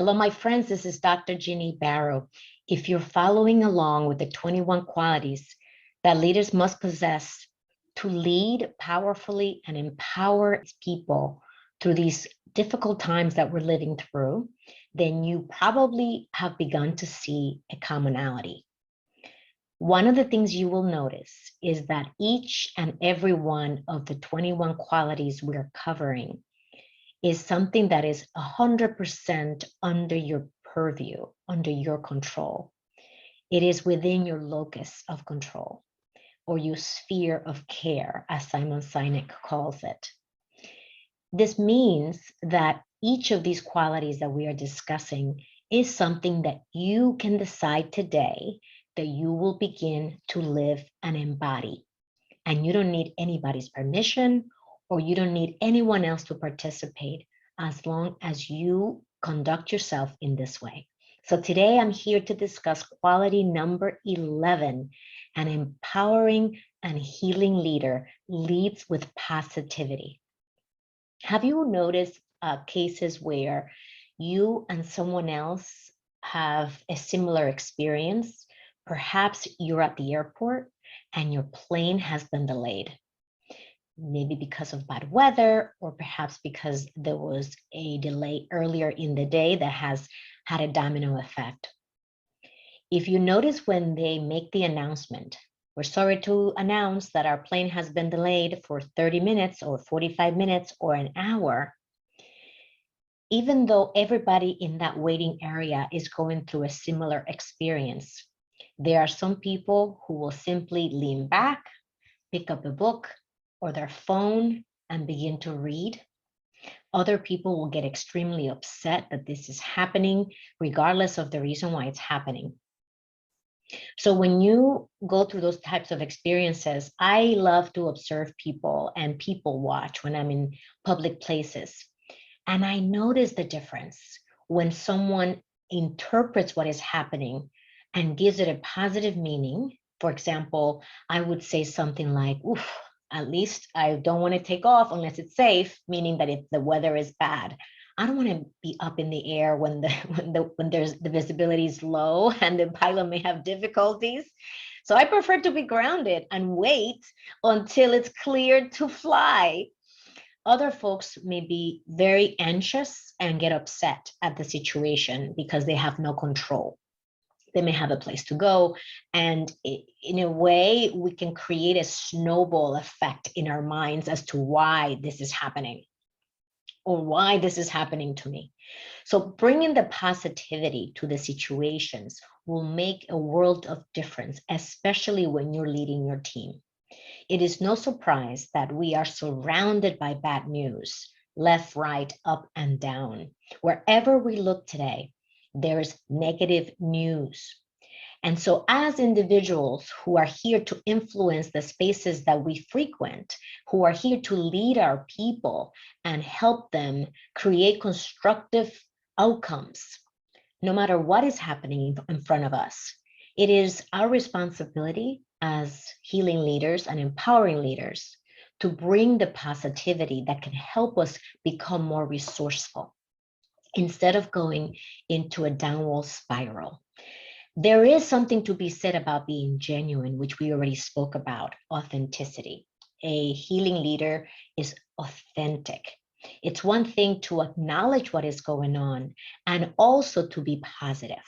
Hello, my friends. This is Dr. Jeannie Barrow. If you're following along with the 21 qualities that leaders must possess to lead powerfully and empower people through these difficult times that we're living through, then you probably have begun to see a commonality. One of the things you will notice is that each and every one of the 21 qualities we're covering is something that is 100% under your purview, under your control. It is within your locus of control or your sphere of care, as Simon Sinek calls it. This means that each of these qualities that we are discussing is something that you can decide today that you will begin to live and embody. And you don't need anybody's permission, or you don't need anyone else to participate as long as you conduct yourself in this way. So today I'm here to discuss quality number 11, an empowering and healing leader leads with positivity. Have you noticed cases where you and someone else have a similar experience? Perhaps you're at the airport and your plane has been delayed, maybe because of bad weather, or perhaps because there was a delay earlier in the day that has had a domino effect. If you notice when they make the announcement, we're sorry to announce that our plane has been delayed for 30 minutes or 45 minutes or an hour, even though everybody in that waiting area is going through a similar experience, there are some people who will simply lean back, pick up a book or their phone and begin to read. Other people will get extremely upset that this is happening, regardless of the reason why it's happening. So when you go through those types of experiences, I love to observe people and people watch when I'm in public places. And I notice the difference when someone interprets what is happening and gives it a positive meaning. For example, I would say something like, oof, at least I don't want to take off unless it's safe, meaning that if the weather is bad. I don't want to be up in the air when there's the visibility is low and the pilot may have difficulties. So I prefer to be grounded and wait until it's cleared to fly. Other folks may be very anxious and get upset at the situation because they have no control. They may have a place to go. And in a way, we can create a snowball effect in our minds as to why this is happening or why this is happening to me. So bringing the positivity to the situations will make a world of difference, especially when you're leading your team. It is no surprise that we are surrounded by bad news, left, right, up, and down. Wherever we look today, there is negative news. And so as individuals who are here to influence the spaces that we frequent, who are here to lead our people and help them create constructive outcomes, no matter what is happening in front of us, it is our responsibility as healing leaders and empowering leaders to bring the positivity that can help us become more resourceful instead of going into a downward spiral. There is something to be said about being genuine, which we already spoke about, authenticity. A healing leader is authentic. It's one thing to acknowledge what is going on and also to be positive.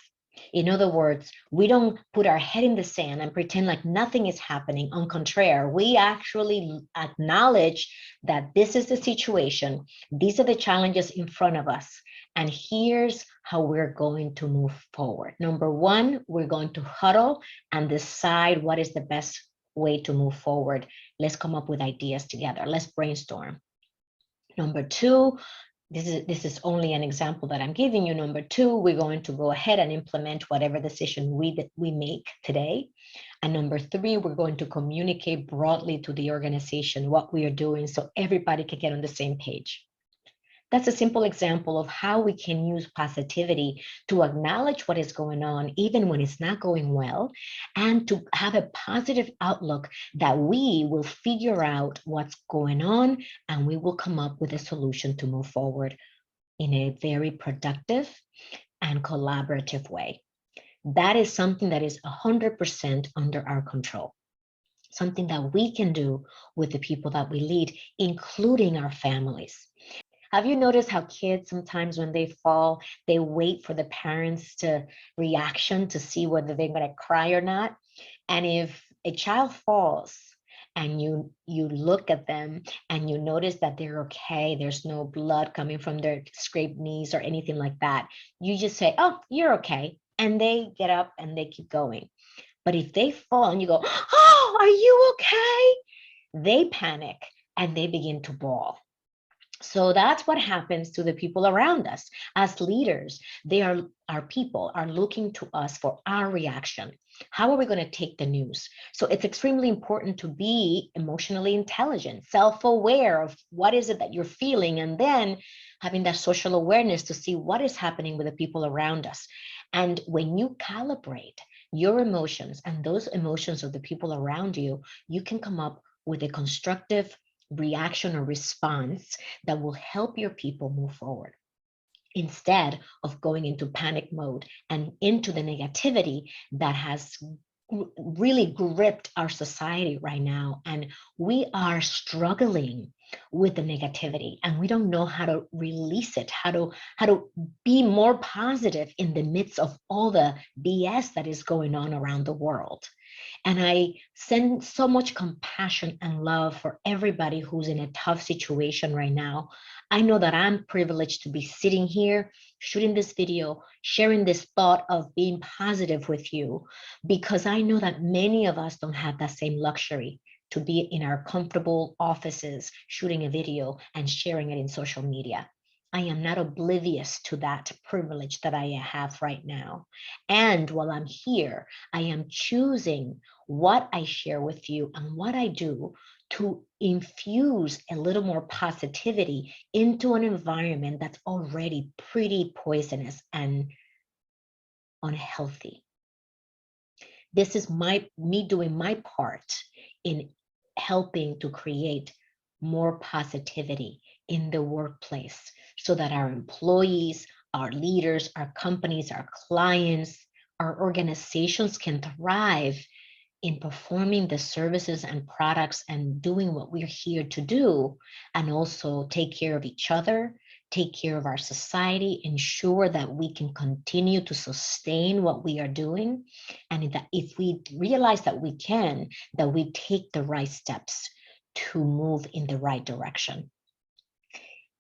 In other words, we don't put our head in the sand and pretend like nothing is happening. On contrary, we actually acknowledge that this is the situation. These are the challenges in front of us. And here's how we're going to move forward. Number one, we're going to huddle and decide what is the best way to move forward. Let's come up with ideas together. Let's brainstorm. Number two, this is only an example that I'm giving you. Number two, we're going to go ahead and implement whatever decision we make today. And number three, we're going to communicate broadly to the organization what we are doing so everybody can get on the same page. That's a simple example of how we can use positivity to acknowledge what is going on, even when it's not going well, and to have a positive outlook that we will figure out what's going on and we will come up with a solution to move forward in a very productive and collaborative way. That is something that is 100% under our control, something that we can do with the people that we lead, including our families. Have you noticed how kids sometimes when they fall, they wait for the parents to reaction to see whether they're going to cry or not? And if a child falls and you look at them and you notice that they're okay, there's no blood coming from their scraped knees or anything like that, you just say, "Oh, you're okay." And they get up and they keep going. But if they fall and you go, "Oh, are you okay?" They panic and they begin to bawl. So that's what happens to the people around us. As leaders, our people are looking to us for our reaction. How are we going to take the news? So it's extremely important to be emotionally intelligent, self-aware of what is it that you're feeling, and then having that social awareness to see what is happening with the people around us. And when you calibrate your emotions and those emotions of the people around you, you can come up with a constructive reaction or response that will help your people move forward instead of going into panic mode and into the negativity that has really gripped our society right now. And we are struggling with the negativity and we don't know how to release it, how to be more positive in the midst of all the BS that is going on around the world. And I send so much compassion and love for everybody who's in a tough situation right now. I know that I'm privileged to be sitting here, shooting this video, sharing this thought of being positive with you, because I know that many of us don't have that same luxury to be in our comfortable offices, shooting a video and sharing it in social media. I am not oblivious to that privilege that I have right now. And while I'm here, I am choosing what I share with you and what I do to infuse a little more positivity into an environment that's already pretty poisonous and unhealthy. This is me doing my part in helping to create more positivity in the workplace so that our employees, our leaders, our companies, our clients, our organizations can thrive in performing the services and products and doing what we're here to do, and also take care of each other, take care of our society, ensure that we can continue to sustain what we are doing. And that if we realize that we can, that we take the right steps to move in the right direction.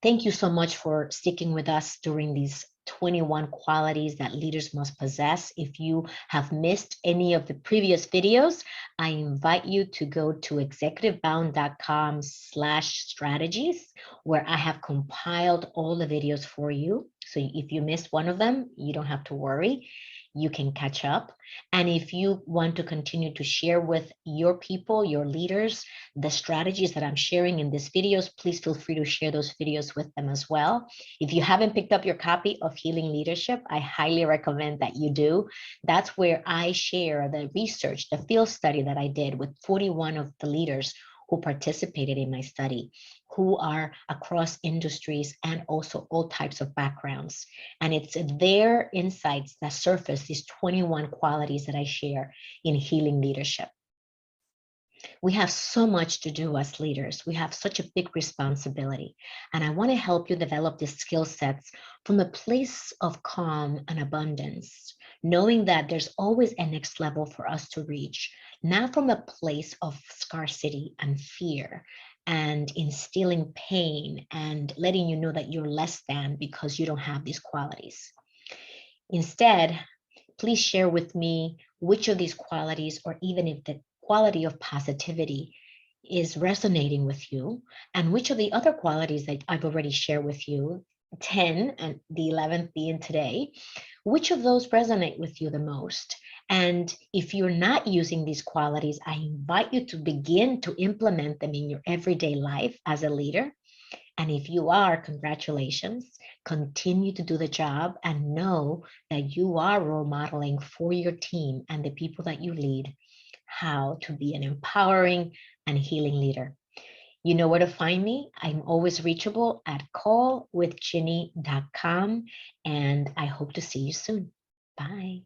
Thank you so much for sticking with us during these 21 qualities that leaders must possess. If you have missed any of the previous videos, I invite you to go to executivebound.com/strategies, where I have compiled all the videos for you. So if you missed one of them, you don't have to worry. You can catch up. And if you want to continue to share with your people, your leaders, the strategies that I'm sharing in these videos, please feel free to share those videos with them as well. If you haven't picked up your copy of Healing Leadership, I highly recommend that you do. That's where I share the research, the field study that I did with 41 of the leaders who participated in my study, who are across industries and also all types of backgrounds. And it's their insights that surface these 21 qualities that I share in Healing Leadership. We have so much to do as leaders. We have such a big responsibility. And I want to help you develop these skill sets from a place of calm and abundance, knowing that there's always a next level for us to reach, not from a place of scarcity and fear and instilling pain and letting you know that you're less than because you don't have these qualities. Instead, please share with me which of these qualities, or even if the quality of positivity is resonating with you, and which of the other qualities that I've already shared with you, 10 and the 11th being today, which of those resonate with you the most? And if you're not using these qualities, I invite you to begin to implement them in your everyday life as a leader. And if you are, congratulations, continue to do the job and know that you are role modeling for your team and the people that you lead how to be an empowering and healing leader. You know where to find me. I'm always reachable at callwithginny.com, and I hope to see you soon. Bye.